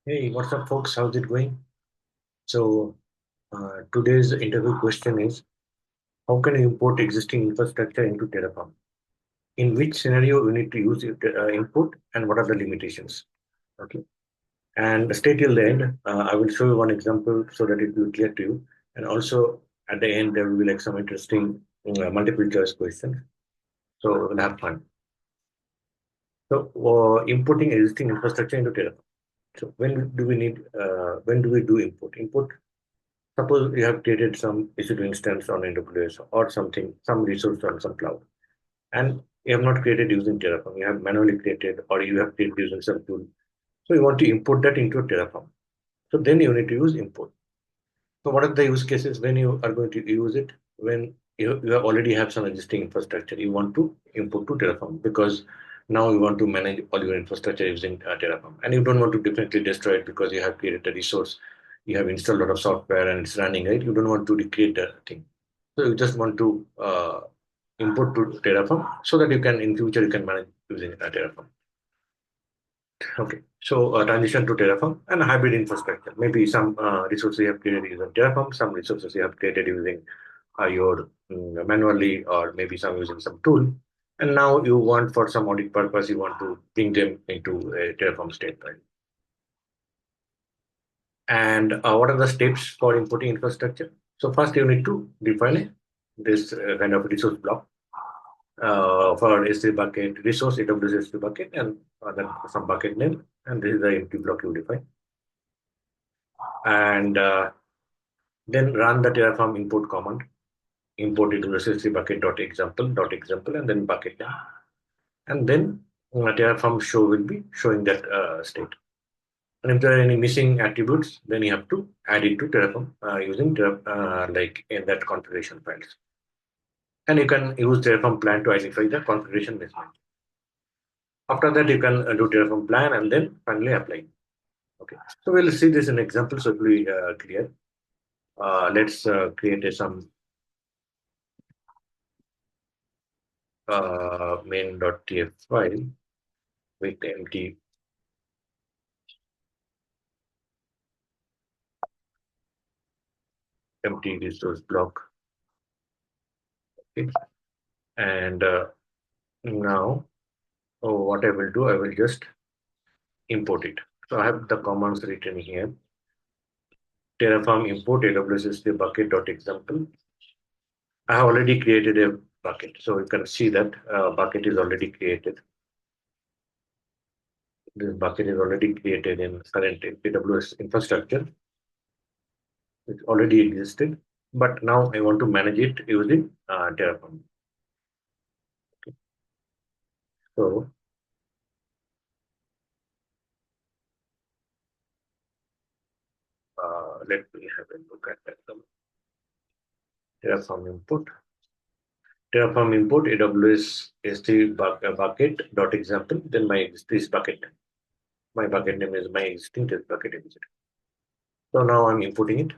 Hey, what's up, folks? How's it going? So, today's interview question is: how can you import existing infrastructure into Terraform? In which scenario you need to use it, input, and what are the limitations? Okay, and stay till the end. I will show you one example so that it will be clear to you. And also, at the end, there will be like some interesting multiple choice questions. So we'll have fun. So, importing existing infrastructure into Terraform. So, when do we do import? Import. Suppose you have created some EC2 instance on AWS or something, some resource on some cloud, and you have not created using Terraform. You have manually created, or you have created using some tool. So you want to import that into Terraform. So then you need to use import. So what are the use cases when you are going to use it? When you already have some existing infrastructure, you want to import to Terraform because now you want to manage all your infrastructure using Terraform, and you don't want to definitely destroy it because you have created a resource, you have installed a lot of software and it's running, right? You don't want to recreate the thing, so you just want to import to Terraform so that you can in future you can manage using Terraform. Okay, so transition to Terraform and hybrid infrastructure. Maybe some resources you have created using Terraform, some resources you have created using your manually, or maybe some using some tool. And now you want for some audit purpose, you want to bring them into a Terraform state, right? And what are the steps for importing infrastructure? So first you need to define this kind of resource block for S3 bucket, resource AWS S3 bucket, and then some bucket name. And this is the empty block you define. And then run the Terraform import command. Import it to S3 bucket dot example, and then bucket name. And then Terraform show will be showing that state. And if there are any missing attributes, then you have to add it to Terraform using like in that configuration files. And you can use Terraform plan to identify the configuration mismatch. After that, you can do Terraform plan and then finally apply. Okay. So we'll see this in example so it will be clear. Let's create some main.tf file with empty resource block. Okay. And now, what I will do, I will just import it. So I have the commands written here. Terraform import AWS S3 bucket.example. I have already created a bucket. So you can see that bucket is already created. This bucket is already created in current AWS infrastructure. It already existed. But now I want to manage it using Terraform. So let me have a look at that. Terraform import. Terraform import AWS S3 bucket dot example. Then this bucket. My bucket name is my existing test bucket. So now I'm importing it.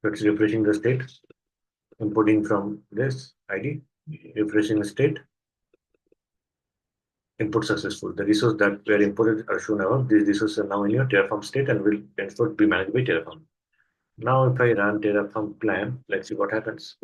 So it's refreshing the state. Importing from this ID. Refreshing the state. Input successful. The resources that were imported are shown above. These resources are now in your Terraform state and will henceforth be managed by Terraform. Now, if I run Terraform plan, let's see what happens.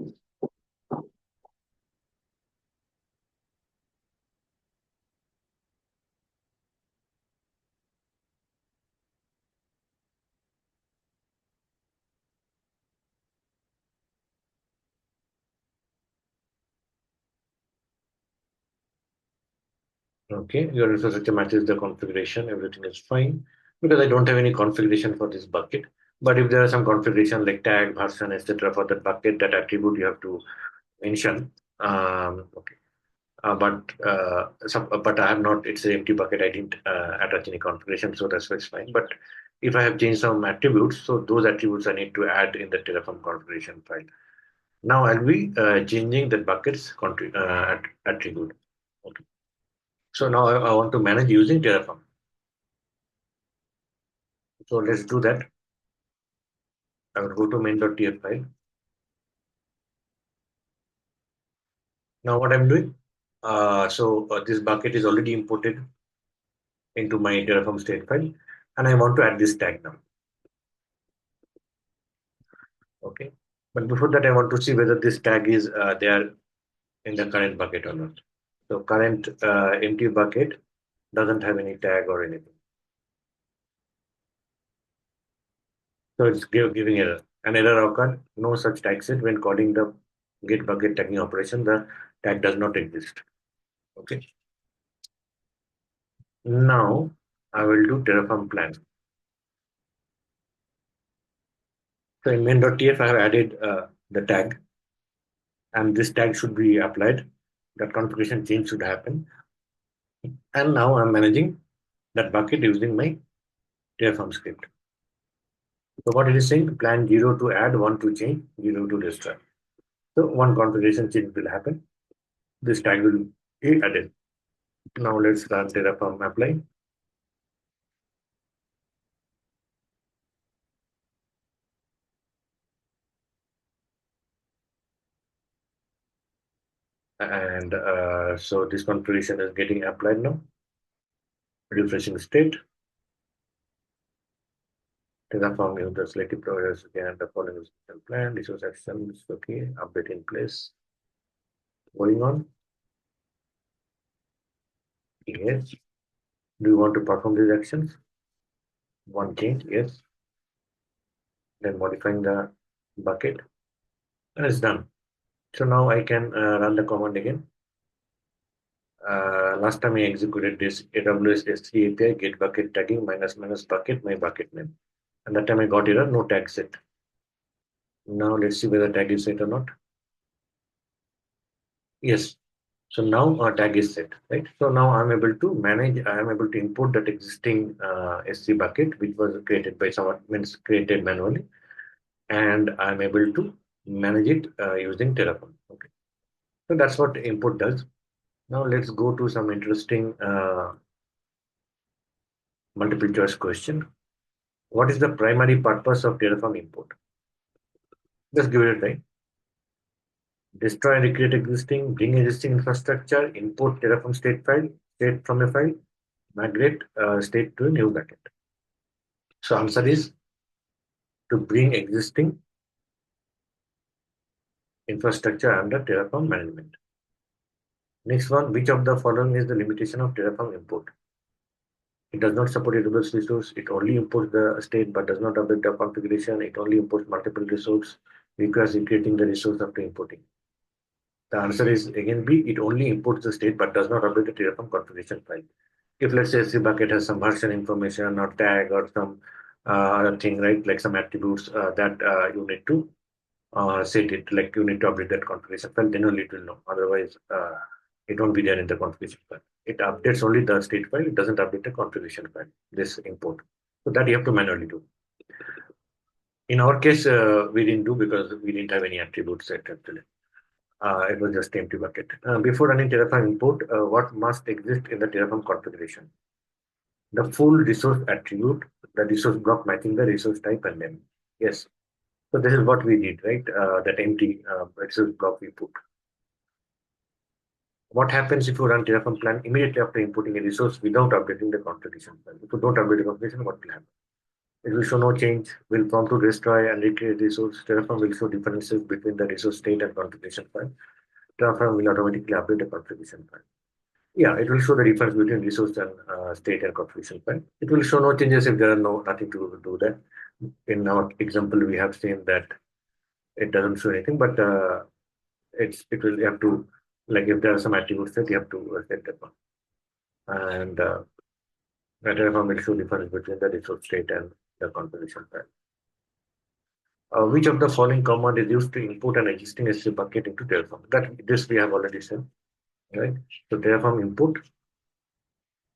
Okay, your infrastructure matches the configuration. Everything is fine because I don't have any configuration for this bucket. But if there are some configuration like tag, version, etc. for that bucket, that attribute you have to mention. Okay. But I have not. It's an empty bucket. I didn't attach any configuration, so that's why it's fine. But if I have changed some attributes, so those attributes I need to add in the Terraform configuration file. Now I'll be changing the buckets attribute. Okay. So now I want to manage using Terraform. So let's do that. I will go to main.tf file. Now what I'm doing? This bucket is already imported into my Terraform state file, and I want to add this tag now. Okay, but before that, I want to see whether this tag is there in the current bucket or not. So current empty bucket doesn't have any tag or anything. So it's giving error. An error occurred. No such tag set when calling the get bucket tagging operation. The tag does not exist. Okay. Now I will do Terraform plan. So in main.tf, I have added the tag, and this tag should be applied. That configuration change should happen. And now I'm managing that bucket using my Terraform script. So what it is saying, plan 0 to add, 1 to change, 0 to destroy. So one configuration change will happen. This tag will be added. Now let's run Terraform apply. And so this configuration is getting applied now. Refreshing state. Terraform is the selective providers again the following is plan, resource actions, okay, update in place. Going on. Yes. Do you want to perform these actions? One change, yes. Then modifying the bucket. And it's done. So now I can run the command again. Last time I executed this AWS S3 API get bucket tagging minus minus bucket my bucket name. And that time I got error, no tag set. Now let's see whether tag is set or not. Yes. So now our tag is set, right? So now I'm able to manage, I'm able to import that existing S3 bucket, which was created by someone, means created manually. And I'm able to manage it using Terraform. Okay. So that's what import does. Now let's go to some interesting multiple choice question. What is the primary purpose of Terraform import? Just give it a try. Destroy and recreate existing, bring existing infrastructure, import Terraform state from a file, migrate state to a new bucket. So answer is to bring existing infrastructure under Terraform management. Next one, which of the following is the limitation of Terraform import? It does not support AWS resource. It only imports the state but does not update the configuration. It only imports multiple resources, requires recreating the resource after importing. The answer is again B, it only imports the state but does not update the Terraform configuration file. If let's say S3 bucket has some version information or tag or some other thing, right, like some attributes that you need to set it, like you need to update that configuration file, then only it will know. Otherwise, it won't be there in the configuration file. It updates only the state file, it doesn't update the configuration file, this import. So that you have to manually do. In our case, we didn't do because we didn't have any attributes set actually. It was just empty bucket. Before running Terraform import, what must exist in the Terraform configuration? The full resource attribute, the resource block matching the resource type and name. Yes. So this is what we did, right? That empty resource block we put. What happens if you run Terraform plan immediately after importing a resource without updating the configuration file? If you don't update the configuration, what will happen? It will show no change, will prompt to destroy and recreate resource. Terraform will show differences between the resource state and configuration file. Terraform will automatically update the configuration file. Yeah, it will show the difference between resource and state and configuration file. It will show no changes if there are nothing to do there. In our example, we have seen that it doesn't show anything, but it will you have to, like if there are some attributes that you have to set that one. And Terraform will show difference between the resource state and the configuration file. Which of the following command is used to import an existing S3 bucket into Terraform? That this we have already said, right? So Terraform import.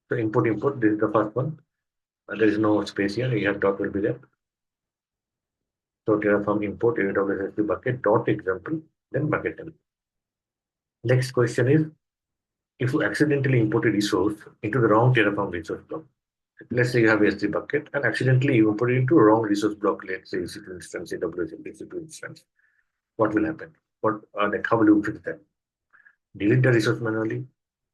So import. This is the first one. There is no space here. You have dot will be there. So Terraform import AWS S3 bucket dot example then bucket name. Next question is, if you accidentally import a resource into the wrong Terraform resource block. Let's say you have S3 bucket and accidentally you import it into a wrong resource block. Let's say EC2 instance, AWS EC2 instance. What will happen? What like how will you fix that? Delete the resource manually,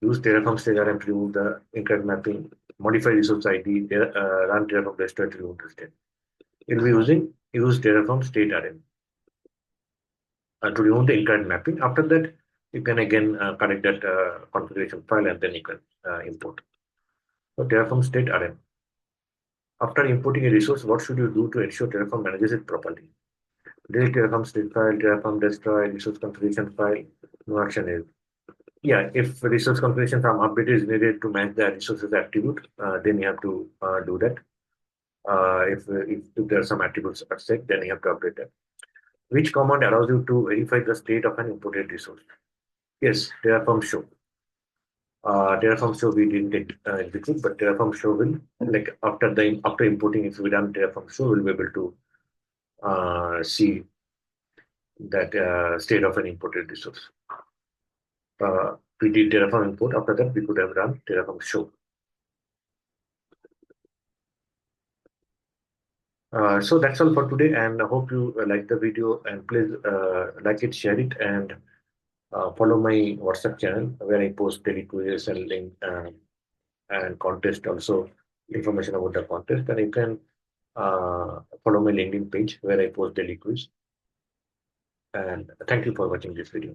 Use Terraform state RM to remove the incorrect mapping, modify resource ID, run Terraform destroy to remove the state. You'll be use Terraform state RM to remove the incorrect mapping. After that, you can again connect that configuration file and then you can import. So Terraform state RM. After importing a resource, what should you do to ensure Terraform manages it properly? Delete Terraform state file, Terraform destroy, resource configuration file, no action is. Yeah, if resource configuration from update is needed to match the resources attribute, then you have to do that. If there are some attributes are set, then you have to update that. Which command allows you to verify the state of an imported resource? Yes, Terraform show. Terraform show we didn't execute, but Terraform show will like after importing, if we done Terraform show, we'll be able to see that state of an imported resource. We did Terraform import. After that, we could have run Terraform show. So that's all for today, and I hope you like the video. And please like it, share it, and follow my WhatsApp channel where I post daily quizzes and link and contest also information about the contest. And you can follow my LinkedIn page where I post daily quiz. And thank you for watching this video.